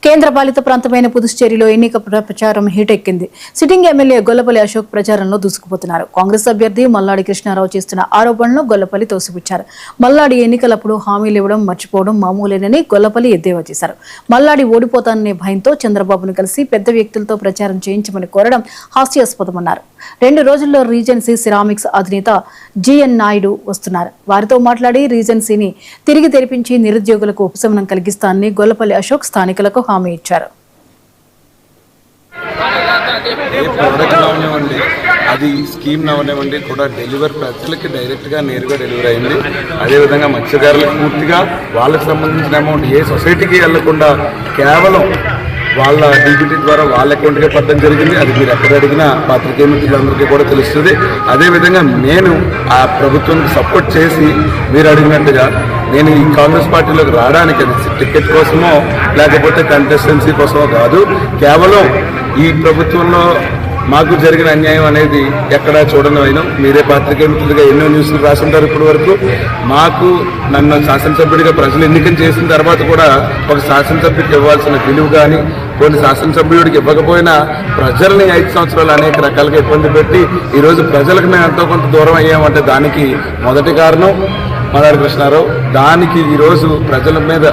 కేంద్ర పాలిత ప్రాంతమైన పుదుచ్చేరిలో ఎన్నిక ప్రచారం హీటెక్కింది. సిట్టింగ్ ఎమ్మెల్యే గొల్లపల్లి అశోక్ ప్రచారంలో దూసుకుపోతున్నారు. కాంగ్రెస్ అభ్యర్థి మల్లాడి కృష్ణారావు చేస్తున్న ఆరోపణలను గొల్లపల్లి తోసిపుచ్చారు. మల్లాడి ఎన్నికలప్పుడు హామీలు ఇవ్వడం మర్చిపోవడం మామూలేనని గొల్లపల్లి ఎద్దేవా చేశారు. మల్లాడి ఓడిపోతాననే భయంతో చంద్రబాబును కలిసి పెద్ద వ్యక్తులతో ప్రచారం చేయించమని కోరడం హాస్యాస్పదమన్నారు. 2 రోజుల్లో రీజెన్సీ సిరామిక్స్ అధినేత జిఎన్ నాయుడు వస్తున్నారు. వారితో మాట్లాడి రీజెన్సీని తిరిగి తెరిపించి నిరుద్యోగులకు ఉపశమనం కలిగిస్తానని గొల్లపల్లి అశోక్ స్థానికులకు హామీ ఇచ్చారు. అది స్కీమ్ అవనివ్వండి కూడా ప్రజలకి డైరెక్ట్గా నేరుగా డెలివరీ అయింది. అదేవిధంగా మత్స్యకారులకు పూర్తిగా వాళ్ళకి సంబంధించిన అమౌంట్ ఏ సొసైటీకి వెళ్లకుండా కేవలం వాళ్ళ డీబీటీ ద్వారా వాళ్ళ అకౌంట్కే పడడం జరిగింది. అది మీరు ఎక్కడ అడిగినా పాత్రికేయ మిత్రులందరికీ కూడా తెలుస్తుంది. అదేవిధంగా నేను ఆ ప్రభుత్వానికి సపోర్ట్ చేసి మీరు అడిగినట్టుగా నేను ఈ కాంగ్రెస్ పార్టీలోకి రావడానికి అది టికెట్ కోసమో లేకపోతే కంటెస్టెన్సీ కోసమో కాదు, కేవలం ఈ ప్రభుత్వంలో మాకు జరిగిన అన్యాయం అనేది ఎక్కడా చూడడం అయినా మీరే పాత్రికేయ మిత్రులుగా ఎన్నో న్యూస్లు రాసింటారు. ఇప్పటి వరకు మాకు నన్ను శాసనసభ్యుడిగా ప్రజలు ఎన్నికలు చేసిన తర్వాత కూడా ఒక శాసనసభ్యుడికి ఇవ్వాల్సిన విలువ కానీ కొన్ని శాసనసభ్యుడికి ఇవ్వకపోయినా ప్రజల్ని 5 సంవత్సరాలు అనేక రకాలుగా ఇబ్బంది పెట్టి ఈరోజు ప్రజలకు మేము ఎంతో కొంత దూరం అయ్యామంటే దానికి మొదటి కారణం మల్లాడి కృష్ణారావు. దానికి ఈరోజు ప్రజల మీద